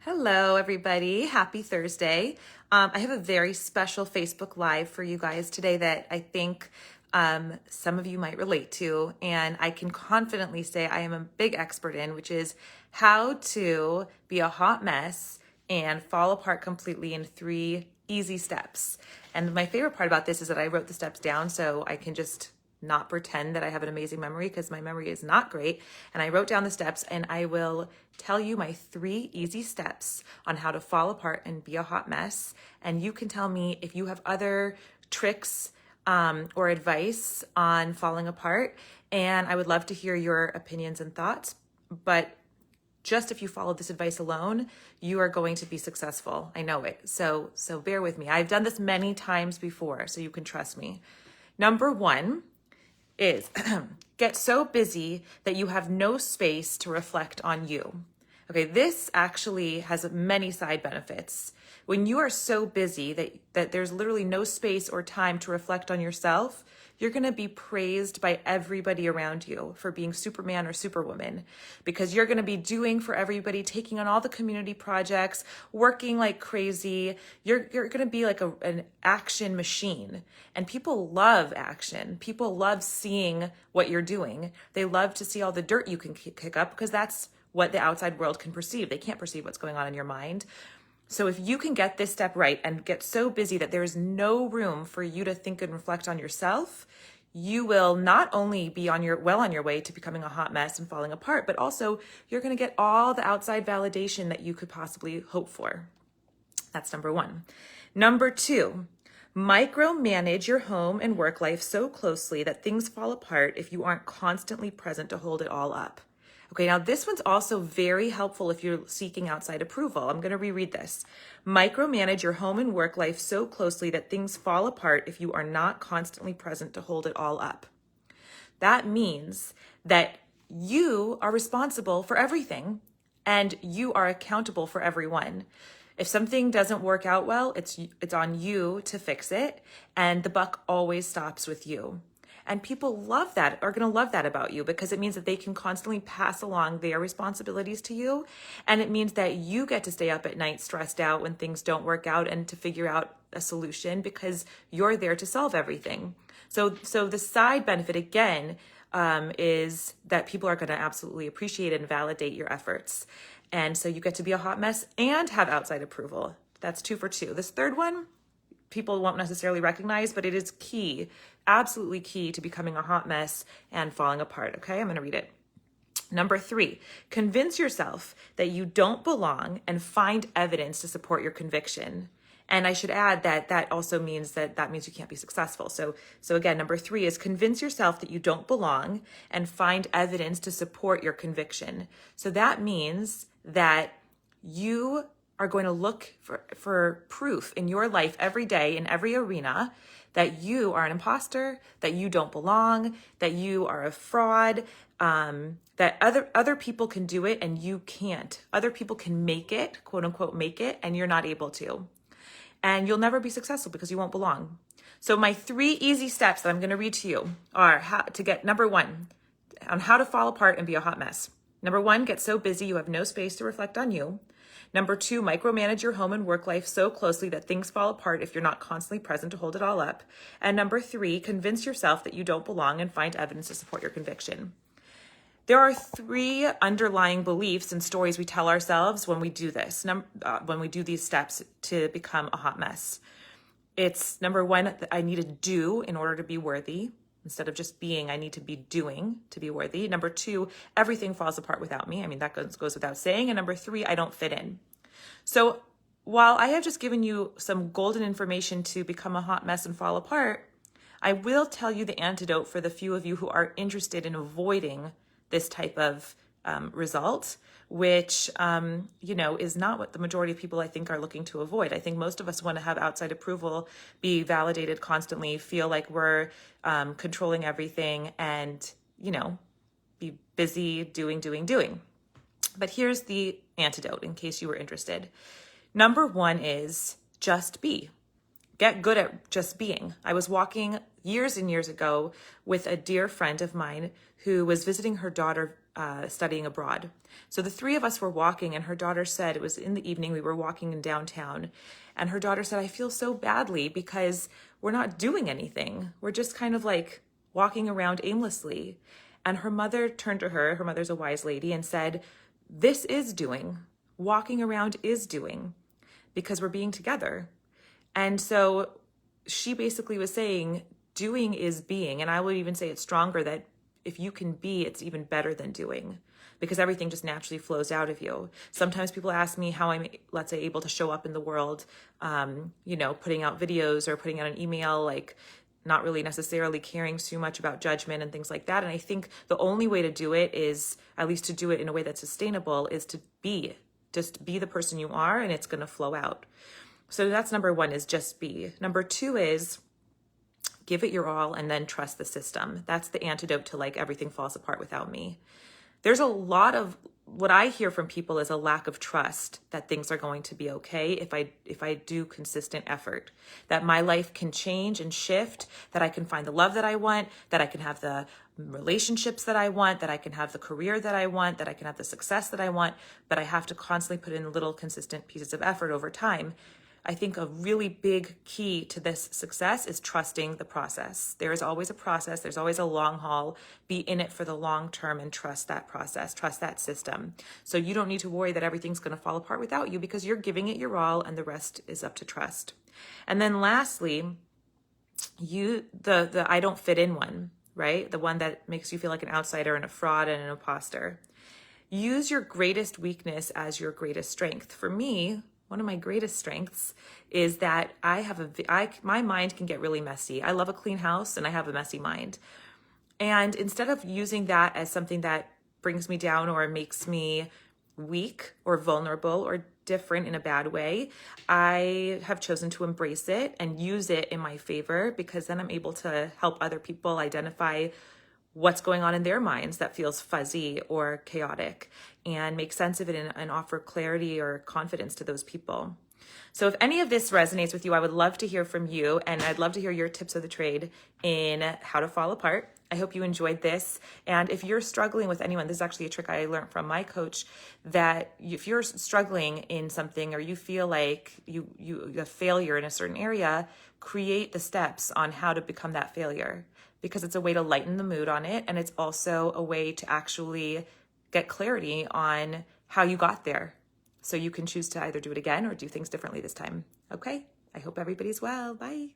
Hello, everybody. Happy Thursday. I have a very special Facebook Live for you guys today that I think some of you might relate to, and I can confidently say I am a big expert in, which is how to be a hot mess and fall apart completely in 3 easy steps. And my favorite part about this is that I wrote the steps down so I can just not pretend that I have an amazing memory, because my memory is not great. And I wrote down the steps, and I will tell you my 3 easy steps on how to fall apart and be a hot mess. And you can tell me if you have other tricks or advice on falling apart. And I would love to hear your opinions and thoughts. But just if you follow this advice alone, you are going to be successful. I know it. So bear with me. I've done this many times before, so you can trust me. Number 1 is get so busy that you have no space to reflect on you. Okay, this actually has many side benefits. When you are so busy that there's literally no space or time to reflect on yourself, you're gonna be praised by everybody around you for being Superman or Superwoman, because you're gonna be doing for everybody, taking on all the community projects, working like crazy. You're gonna be like an action machine. And people love action. People love seeing what you're doing. They love to see all the dirt you can kick up, because that's what the outside world can perceive. They can't perceive what's going on in your mind. So if you can get this step right and get so busy that there is no room for you to think and reflect on yourself, you will not only be on your way to becoming a hot mess and falling apart, but also you're going to get all the outside validation that you could possibly hope for. That's number 1. Number 2, micromanage your home and work life so closely that things fall apart if you aren't constantly present to hold it all up. Okay, now this one's also very helpful if you're seeking outside approval. I'm going to reread this. Micromanage your home and work life so closely that things fall apart if you are not constantly present to hold it all up. That means that you are responsible for everything and you are accountable for everyone. If something doesn't work out well, it's on you to fix it, and the buck always stops with you. And people are going to love that about you, because it means that they can constantly pass along their responsibilities to you. And it means that you get to stay up at night stressed out when things don't work out and to figure out a solution, because you're there to solve everything. So the side benefit, again, is that people are going to absolutely appreciate and validate your efforts. And so you get to be a hot mess and have outside approval. That's 2 for 2. This third one, people won't necessarily recognize, but it is key, absolutely key to becoming a hot mess and falling apart. Okay, I'm going to read it. Number 3, convince yourself that you don't belong and find evidence to support your conviction. And I should add that also means that means you can't be successful. So again, number 3 is convince yourself that you don't belong and find evidence to support your conviction. So that means that you are going to look for proof in your life every day, in every arena, that you are an imposter, that you don't belong, that you are a fraud, that other people can do it and you can't. Other people can make it, quote unquote, make it, and you're not able to. And you'll never be successful because you won't belong. So my 3 easy steps that I'm going to read to you are how to get, number 1, on how to fall apart and be a hot mess. Number 1, get so busy you have no space to reflect on you. Number 2, micromanage your home and work life so closely that things fall apart if you're not constantly present to hold it all up. And number 3, convince yourself that you don't belong and find evidence to support your conviction. There are 3 underlying beliefs and stories we tell ourselves when we do this, when we do these steps to become a hot mess. It's number 1, that I need to do in order to be worthy. Instead of just being, I need to be doing to be worthy. Number 2, everything falls apart without me. I mean, that goes without saying. And number 3, I don't fit in. So while I have just given you some golden information to become a hot mess and fall apart, I will tell you the antidote for the few of you who are interested in avoiding this type of result, which, is not what the majority of people I think are looking to avoid. I think most of us want to have outside approval, be validated constantly, feel like we're controlling everything, and, be busy doing. But here's the antidote in case you were interested. Number 1 is just be. Get good at just being. I was walking years and years ago with a dear friend of mine who was visiting her daughter studying abroad. So the three of us were walking, and her daughter said, it was in the evening, we were walking in downtown, and her daughter said, I feel so badly because we're not doing anything. We're just kind of like walking around aimlessly. And her mother turned to her mother's a wise lady, and said, this is doing. Walking around is doing, because we're being together. And so she basically was saying, doing is being. And I would even say it's stronger, that if you can be, it's even better than doing, because everything just naturally flows out of you. Sometimes people ask me how I'm, let's say, able to show up in the world, putting out videos or putting out an email, like not really necessarily caring too much about judgment and things like that. And I think the only way to do it is, at least to do it in a way that's sustainable, is to just be the person you are, and it's going to flow out. So that's number one, is just be. Number two is give it your all and then trust the system. That's the antidote to like everything falls apart without me. There's a lot of what I hear from people is a lack of trust that things are going to be okay if I do consistent effort, that my life can change and shift, that I can find the love that I want, that I can have the relationships that I want, that I can have the career that I want, that I can have the success that I want, but I have to constantly put in little consistent pieces of effort over time. I think a really big key to this success is trusting the process. There is always a process. There's always a long haul. Be in it for the long term and trust that process, trust that system. So you don't need to worry that everything's going to fall apart without you, because you're giving it your all, and the rest is up to trust. And then lastly, the I don't fit in one, right? The one that makes you feel like an outsider and a fraud and an imposter. Use your greatest weakness as your greatest strength. For me, one of my greatest strengths is that my mind can get really messy. I love a clean house, and I have a messy mind. And instead of using that as something that brings me down or makes me weak or vulnerable or different in a bad way, I have chosen to embrace it and use it in my favor, because then I'm able to help other people identify what's going on in their minds that feels fuzzy or chaotic, and make sense of it and offer clarity or confidence to those people. So if any of this resonates with you, I would love to hear from you, and I'd love to hear your tips of the trade in how to fall apart. I hope you enjoyed this. And if you're struggling with anyone, this is actually a trick I learned from my coach, that if you're struggling in something, or you feel like you a failure in a certain area, create the steps on how to become that failure, because it's a way to lighten the mood on it. And it's also a way to actually get clarity on how you got there, so you can choose to either do it again or do things differently this time. Okay, I hope everybody's well. Bye.